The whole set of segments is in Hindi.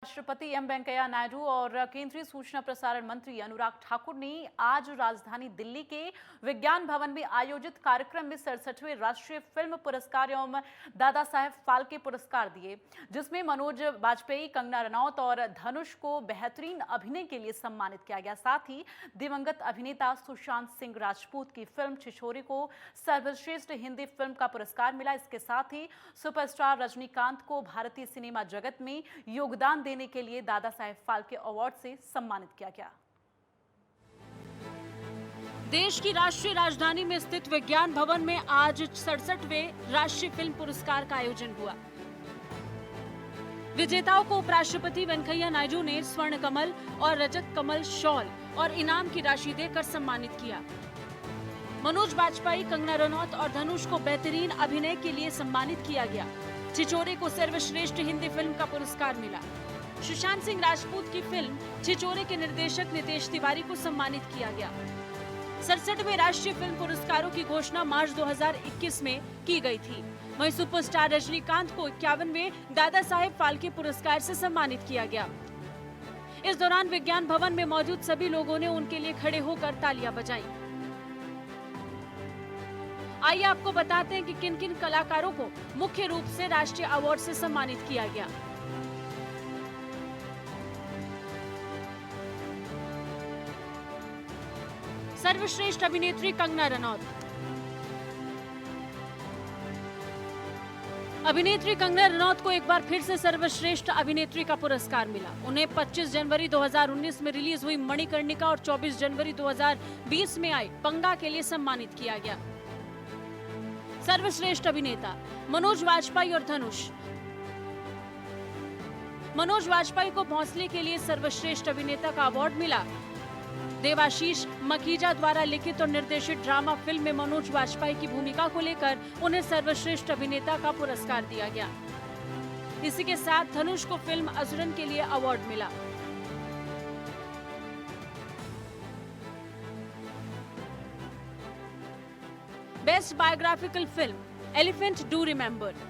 राष्ट्रपति एम वेंकैया नायडू और केंद्रीय सूचना प्रसारण मंत्री अनुराग ठाकुर ने आज राजधानी दिल्ली के विज्ञान भवन में आयोजित कार्यक्रम में 67वें राष्ट्रीय फिल्म पुरस्कार एवं दादा साहेब फाल्के पुरस्कार दिए, जिसमें मनोज वाजपेयी, कंगना रनौत और धनुष को बेहतरीन अभिनय के लिए सम्मानित किया गया। साथ ही दिवंगत अभिनेता सुशांत सिंह राजपूत की फिल्म छिछोरे को सर्वश्रेष्ठ हिंदी फिल्म का पुरस्कार मिला। इसके साथ ही सुपरस्टार रजनीकांत को भारतीय सिनेमा जगत में योगदान देने के लिए दादा साहेब फाल्के अवार्ड से सम्मानित किया गया। देश की राष्ट्रीय राजधानी में स्थित विज्ञान भवन में आज 67वें राष्ट्रीय फिल्म पुरस्कार का आयोजन हुआ। विजेताओं को उपराष्ट्रपति वेंकैया नायडू ने स्वर्ण कमल और रजत कमल शॉल और इनाम की राशि देकर सम्मानित किया। मनोज वाजपेयी, कंगना रनौत और धनुष को बेहतरीन अभिनय के लिए सम्मानित किया गया। छिछोरे को सर्वश्रेष्ठ हिंदी फिल्म का पुरस्कार मिला। सुशांत सिंह राजपूत की फिल्म छिछोरे के निर्देशक नितेश तिवारी को सम्मानित किया गया। 67वें राष्ट्रीय फिल्म पुरस्कारों की घोषणा मार्च 2021 में की गई थी। वहीं सुपरस्टार रजनीकांत को 51वें दादा साहेब फाल्के पुरस्कार से सम्मानित किया गया। इस दौरान विज्ञान भवन में मौजूद सभी लोगों ने उनके लिए खड़े होकर तालियां बजाई। आइए आपको बताते हैं कि किन किन कलाकारों को मुख्य रूप से राष्ट्रीय अवार्ड से सम्मानित किया गया। सर्वश्रेष्ठ अभिनेत्री कंगना रनौत। अभिनेत्री कंगना रनौत को एक बार फिर से सर्वश्रेष्ठ अभिनेत्री का पुरस्कार मिला। उन्हें 25 जनवरी 2019 में रिलीज हुई मणिकर्णिका और 24 जनवरी 2020 में आई पंगा के लिए सम्मानित किया गया। सर्वश्रेष्ठ अभिनेता मनोज वाजपेयी और धनुष। मनोज वाजपेयी को भोंसले के लिए सर्वश्रेष्ठ अभिनेता का अवार्ड मिला। देवाशीष मखीजा द्वारा लिखित और निर्देशित ड्रामा फिल्म में मनोज वाजपेयी की भूमिका को लेकर उन्हें सर्वश्रेष्ठ अभिनेता का पुरस्कार दिया गया। इसी के साथ धनुष को फिल्म असुरन के लिए अवार्ड मिला। Best biographical film elephant do remember.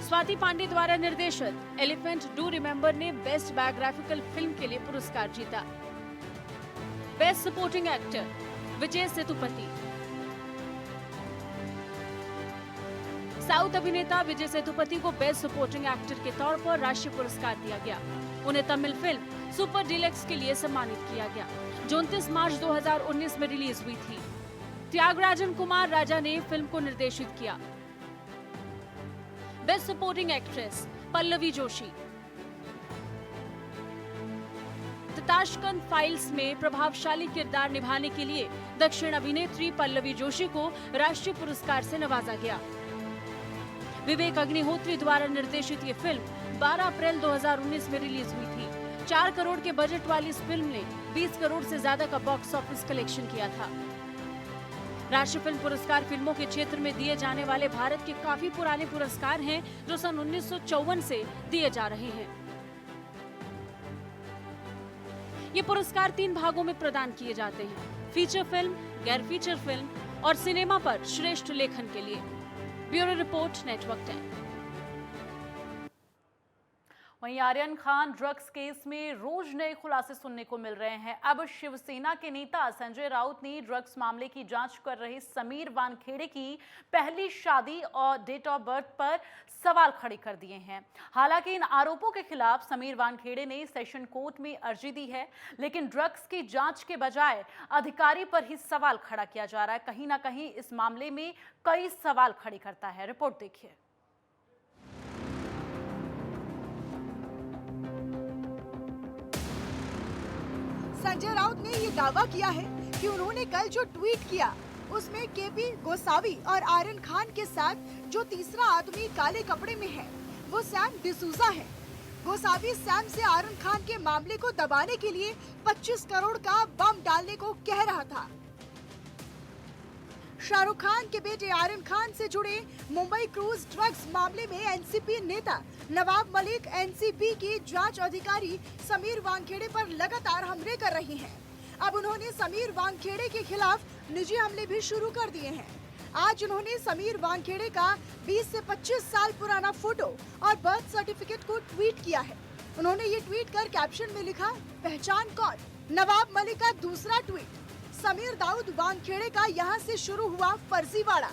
Swati Pandey द्वारा निर्देशित एलिफेंट डू रिमेंबर ने बेस्ट बायोग्राफिकल फिल्म के लिए पुरस्कार जीता। Best supporting actor Vijay Sethupathi. South अभिनेता विजय सेतुपति को बेस्ट सपोर्टिंग एक्टर के तौर पर राष्ट्रीय पुरस्कार दिया गया। उन्हें तमिल फिल्म सुपर डिलक्स के लिए सम्मानित किया गया, जो 29 मार्च 2019 में रिलीज हुई थी। त्यागराजन कुमार राजा ने फिल्म को निर्देशित किया। Best supporting actress Pallavi Joshi. Tashkent files में प्रभावशाली किरदार निभाने के लिए दक्षिण अभिनेत्री पल्लवी जोशी को राष्ट्रीय पुरस्कार से नवाजा गया। विवेक अग्निहोत्री द्वारा निर्देशित ये फिल्म 12 अप्रैल 2019 में रिलीज हुई थी। 4 करोड़ के बजट वाली इस फिल्म ने 20 करोड़ से ज्यादा का बॉक्स ऑफिस कलेक्शन किया था। राष्ट्रीय फिल्म पुरस्कार फिल्मों के क्षेत्र में दिए जाने वाले भारत के काफी पुराने पुरस्कार हैं, जो सन 1954 से दिए जा रहे हैं। ये पुरस्कार 3 भागों में प्रदान किए जाते हैं: फीचर फिल्म, गैर फीचर फिल्म और सिनेमा पर श्रेष्ठ लेखन के लिए। Bureau report, network 10। वहीं आर्यन खान ड्रग्स केस में रोज नए खुलासे सुनने को मिल रहे हैं। अब शिवसेना के नेता संजय राउत ने ड्रग्स मामले की जांच कर रहे समीर वानखेड़े की पहली शादी और डेट ऑफ बर्थ पर सवाल खड़े कर दिए हैं। हालांकि इन आरोपों के खिलाफ समीर वानखेड़े ने सेशन कोर्ट में अर्जी दी है, लेकिन ड्रग्स की जांच के बजाय अधिकारी पर ही सवाल खड़ा किया जा रहा है। कहीं ना कहीं इस मामले में कई सवाल खड़े करता है। रिपोर्ट देखिए। संजय राउत ने ये दावा किया है कि उन्होंने कल जो ट्वीट किया उसमें केपी गोसावी और आर्यन खान के साथ जो तीसरा आदमी काले कपड़े में है वो सैम डिसूजा है। गोसावी सैम से आर्यन खान के मामले को दबाने के लिए 25 करोड़ का बम डालने को कह रहा था। शाहरुख खान के बेटे आर्यन खान से जुड़े मुंबई क्रूज ड्रग्स मामले में एनसीपी नेता नवाब मलिक एनसीबी की जांच अधिकारी समीर वानखेड़े पर लगातार हमले कर रही हैं। अब उन्होंने समीर वानखेड़े के खिलाफ निजी हमले भी शुरू कर दिए हैं। आज उन्होंने समीर वानखेड़े का 20 से 25 साल पुराना फोटो और बर्थ सर्टिफिकेट को ट्वीट किया है। उन्होंने ये ट्वीट कर कैप्शन में लिखा, पहचान कौन? नवाब मलिक का दूसरा ट्वीट, समीर दाऊद वानखेड़े का यहाँ से शुरू हुआ फर्जीवाड़ा।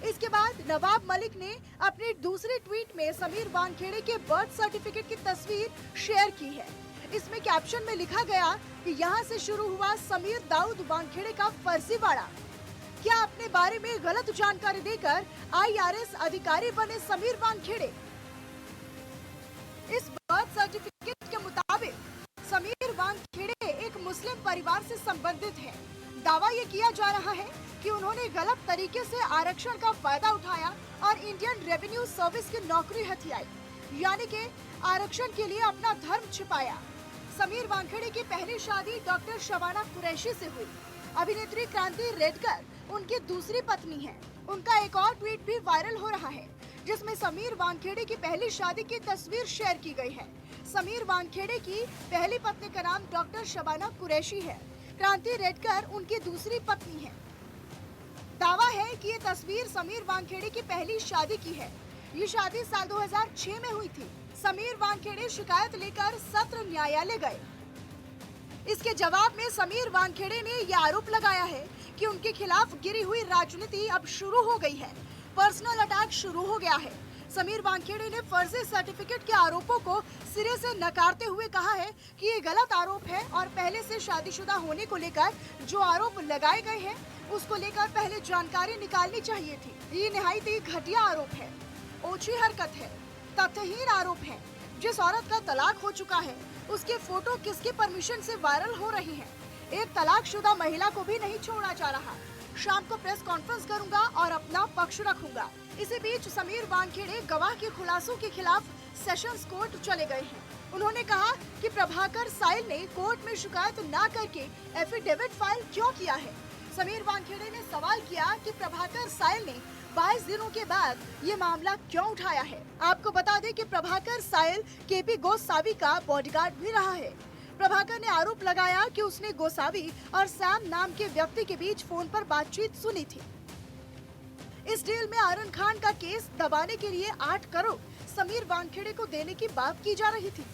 इसके बाद नवाब मलिक ने अपने दूसरे ट्वीट में समीर वानखेड़े के बर्थ सर्टिफिकेट की तस्वीर शेयर की है। इसमें कैप्शन में लिखा गया कि यहाँ से शुरू हुआ समीर दाऊद वानखेड़े का फर्जीवाड़ा। क्या अपने बारे में गलत जानकारी देकर IRS अधिकारी बने समीर वानखेड़े? इस बर्थ सर्टिफिकेट के मुताबिक समीर वानखेड़े एक मुस्लिम परिवार से संबंधित है। दावा ये किया जा रहा है कि उन्होंने गलत तरीके से आरक्षण का फायदा उठाया और इंडियन रेवेन्यू सर्विस की नौकरी हथियाई, यानी कि आरक्षण के लिए अपना धर्म छिपाया। समीर वानखेड़े की पहली शादी डॉक्टर शबाना कुरैशी से हुई। अभिनेत्री क्रांति रेडकर उनकी दूसरी पत्नी है। उनका एक और ट्वीट भी वायरल हो रहा है, जिसमें समीर वानखेड़े की पहली शादी की तस्वीर शेयर की गई है। समीर वानखेड़े की पहली पत्नी का नाम डॉक्टर शबाना कुरैशी है। क्रांति रेडकर उनकी दूसरी पत्नी है। दावा है कि ये तस्वीर समीर वानखेड़े की पहली शादी की है। ये शादी साल 2006 में हुई थी। समीर वानखेड़े शिकायत लेकर सत्र न्यायालय गए। इसके जवाब में समीर वानखेड़े ने यह आरोप लगाया है कि उनके खिलाफ गिरी हुई राजनीति अब शुरू हो गई है। पर्सनल अटैक शुरू हो गया है। समीर वानखेड़े ने फर्जी सर्टिफिकेट के आरोपों को सिरे से नकारते हुए कहा है कि ये गलत आरोप है और पहले से शादीशुदा होने को लेकर जो आरोप लगाए गए हैं उसको लेकर पहले जानकारी निकालनी चाहिए थी। ये निहायत ही घटिया आरोप है, ओछी हरकत है, तथ्यहीन आरोप है। जिस औरत का तलाक हो चुका है उसके फोटो किसके परमिशन से वायरल हो रही हैं? एक तलाकशुदा महिला को भी नहीं छोड़ा जा रहा। शाम को प्रेस कॉन्फ्रेंस करूंगा और अपना पक्ष रखूंगा। इसी बीच समीर वानखेड़े गवाह के खुलासों के खिलाफ सेशंस कोर्ट चले गए हैं। उन्होंने कहा कि प्रभाकर साइल ने कोर्ट में शिकायत न करके एफिडेविट फाइल क्यों किया है। समीर वानखेड़े ने सवाल किया कि प्रभाकर साइल ने 22 दिनों के बाद ये मामला क्यों उठाया है। आपको बता दें कि प्रभाकर साइल केपी गोसावी का बॉडीगार्ड भी रहा है। प्रभाकर ने आरोप लगाया कि उसने गोसावी और सैम नाम के व्यक्ति के बीच फोन पर बातचीत सुनी थी। इस डील में आरन खान का केस दबाने के लिए 8 करोड़ समीर वानखेड़े को देने की बात की जा रही थी।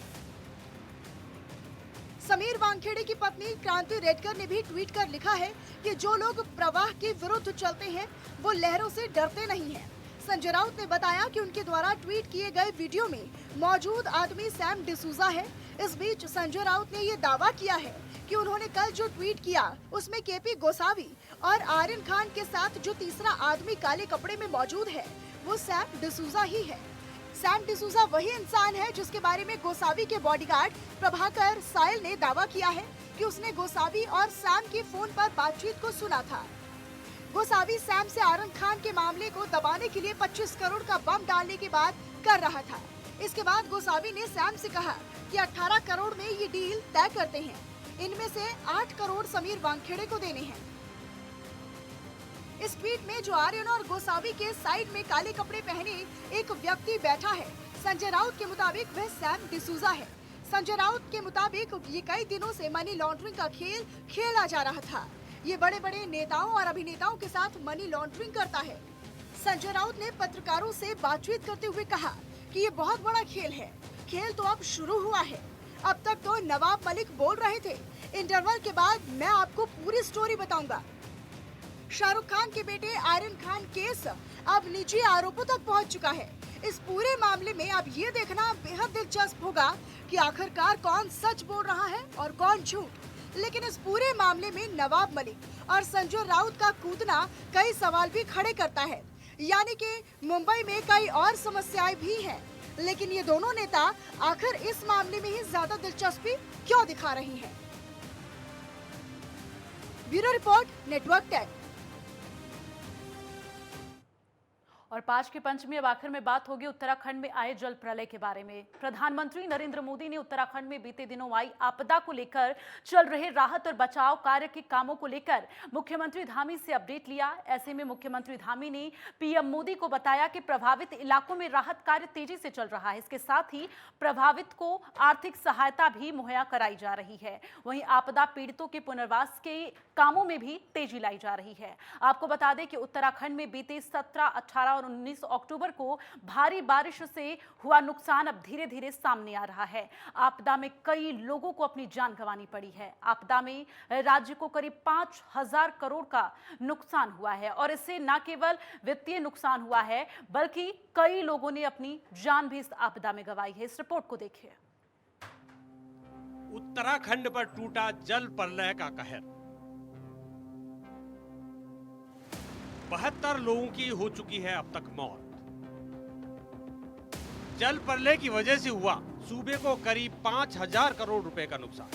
समीर वानखेड़े की पत्नी क्रांति रेडकर ने भी ट्वीट कर लिखा है कि जो लोग प्रवाह के विरुद्ध चलते हैं वो लहरों से डरते नहीं हैं। संजय राउत ने बताया कि उनके द्वारा ट्वीट किए गए वीडियो में मौजूद आदमी सैम डिसूजा है। इस बीच संजय राउत ने ये दावा किया है कि उन्होंने कल जो ट्वीट किया उसमें केपी गोसावी और आर्यन खान के साथ जो तीसरा आदमी काले कपड़े में मौजूद है वो सैम डिसूजा ही है। सैम डिसूजा वही इंसान है जिसके बारे में गोसावी के बॉडीगार्ड प्रभाकर साइल ने दावा किया है कि उसने गोसावी और सैम की फोन पर बातचीत को सुना था। गोसावी सैम से आरन खान के मामले को दबाने के लिए 25 करोड़ का बम डालने की बात कर रहा था। इसके बाद गोसावी ने सैम से कहा कि 18 करोड़ में ये डील तय करते हैं। इनमें से 8 करोड़ समीर वानखेड़े को देने हैं। इस ट्वीट में जो आर्यन और गोसावी के साइड में काले कपड़े पहने एक व्यक्ति बैठा है, संजय राउत के मुताबिक वह सैम डिसूजा है। संजय राउत के मुताबिक ये कई दिनों से मनी लॉन्ड्रिंग का खेल खेला जा रहा था। ये बड़े बड़े नेताओं और अभिनेताओं के साथ मनी लॉन्ड्रिंग करता है। संजय राउत ने पत्रकारों से बातचीत करते हुए कहा कि ये बहुत बड़ा खेल है। खेल तो अब शुरू हुआ है। अब तक तो नवाब मलिक बोल रहे थे, इंटरवल के बाद मैं आपको पूरी स्टोरी बताऊंगा। शाहरुख खान के बेटे आर्यन खान केस अब निजी आरोपों तक पहुंच चुका है। इस पूरे मामले में अब ये देखना बेहद दिलचस्प होगा कि आखिरकार कौन सच बोल रहा है और कौन झूठ। लेकिन इस पूरे मामले में नवाब मलिक और संजय राउत का कूदना कई सवाल भी खड़े करता है। यानी कि मुंबई में कई और समस्याएं भी हैं, लेकिन ये दोनों नेता आखिर इस मामले में ही ज्यादा दिलचस्पी क्यों दिखा रही हैं? Bureau report, network 10। और 5 की पंचमी अब आखिर में बात होगी उत्तराखंड में आए जल प्रलय के बारे में। प्रधानमंत्री नरेंद्र मोदी ने उत्तराखंड में बीते दिनों आई आपदा को लेकर चल रहे राहत और बचाव कार्य के कामों को लेकर मुख्यमंत्री धामी से अपडेट लिया। ऐसे में मुख्यमंत्री धामी ने पीएम मोदी को बताया कि प्रभावित इलाकों में राहत कार्य तेजी से चल रहा है। इसके साथ ही प्रभावित को आर्थिक सहायता भी मुहैया कराई जा रही है। वहीं आपदा पीड़ितों के पुनर्वास के कामों में भी तेजी लाई जा रही है। आपको बता दें कि उत्तराखंड में बीते 17, 18 और 19 अक्टूबर को भारी बारिश से हुआ नुकसान अब धीरे धीरे सामने आ रहा है। आपदा में कई लोगों को अपनी जान गंवानी पड़ी है। आपदा में राज्य को करीब 5,000 करोड़ का नुकसान हुआ है और इससे न केवल वित्तीय नुकसान हुआ है बल्कि कई लोगों ने अपनी जान भी इस आपदा में गंवाई है। इस रिपोर्ट को देखिए। उत्तराखंड पर टूटा जल प्रलय का कहर। 72 लोगों की हो चुकी है अब तक मौत। जल प्रलय की वजह से हुआ सूबे को करीब 5,000 करोड़ रुपए का नुकसान।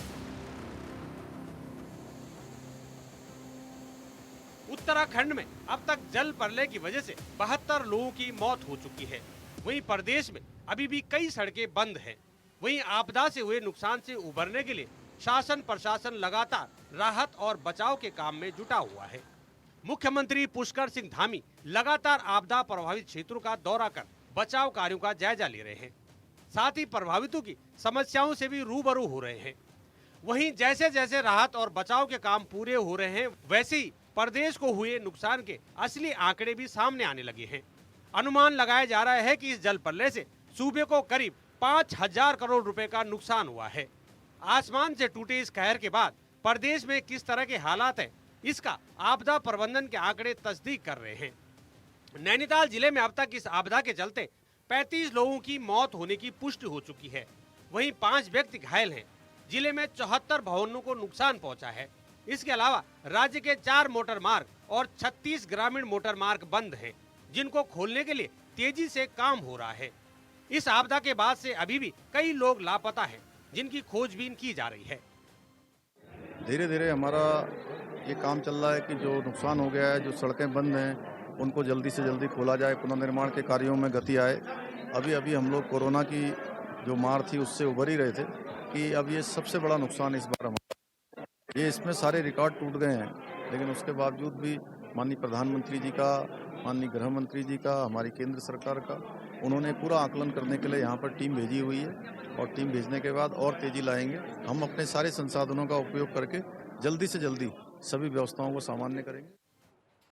उत्तराखंड में अब तक जल प्रलय की वजह से 72 लोगों की मौत हो चुकी है। वहीं प्रदेश में अभी भी कई सड़कें बंद हैं। वहीं आपदा से हुए नुकसान से उबरने के लिए शासन प्रशासन लगातार राहत और बचाव के काम में जुटा हुआ है। मुख्यमंत्री पुष्कर सिंह धामी लगातार आपदा प्रभावित क्षेत्रों का दौरा कर बचाव कार्यों का जायजा ले रहे हैं। साथ ही प्रभावितों की समस्याओं से भी रूबरू हो रहे हैं। वहीं जैसे जैसे राहत और बचाव के काम पूरे हो रहे हैं वैसे ही प्रदेश को हुए नुकसान के असली आंकड़े भी सामने आने लगे हैं। अनुमान लगाया जा रहा है कि इस जल प्रलय से सूबे को करीब 5,000 करोड़ रुपए का नुकसान हुआ है। आसमान से टूटे इस कहर के बाद प्रदेश में किस तरह के हालात हैं, इसका आपदा प्रबंधन के आंकड़े तस्दीक कर रहे हैं। नैनीताल जिले में अब तक इस आपदा के चलते 35 लोगों की मौत होने की पुष्टि हो चुकी है। वहीं 5 व्यक्ति घायल हैं। जिले में 74 भवनों को नुकसान पहुंचा है। इसके अलावा राज्य के 4 मोटर मार्ग और 36 ग्रामीण मोटर मार्ग बंद हैं, जिनको खोलने के लिए तेजी से काम हो रहा है। इस आपदा के बाद से अभी भी कई लोग लापता हैं, जिनकी खोजबीन की जा रही है। धीरे धीरे हमारा ये काम चल रहा है कि जो नुकसान हो गया है, जो सड़कें बंद हैं, उनको जल्दी से जल्दी खोला जाए, पुनर्निर्माण के कार्यों में गति आए। अभी हम लोग कोरोना की जो मार थी उससे उबर ही रहे थे कि अब ये सबसे बड़ा नुकसान इस बार हमारा, ये इसमें सारे रिकॉर्ड टूट गए हैं। लेकिन उसके बावजूद भी माननीय प्रधानमंत्री जी का, माननीय गृह मंत्री जी का, हमारी केंद्र सरकार का, उन्होंने पूरा आकलन करने के लिए यहाँ पर टीम भेजी हुई है और टीम भेजने के बाद और तेजी लाएंगे। हम अपने सारे संसाधनों का उपयोग करके जल्दी से जल्दी सभी व्यवस्थाओं को सामान्य करेंगे।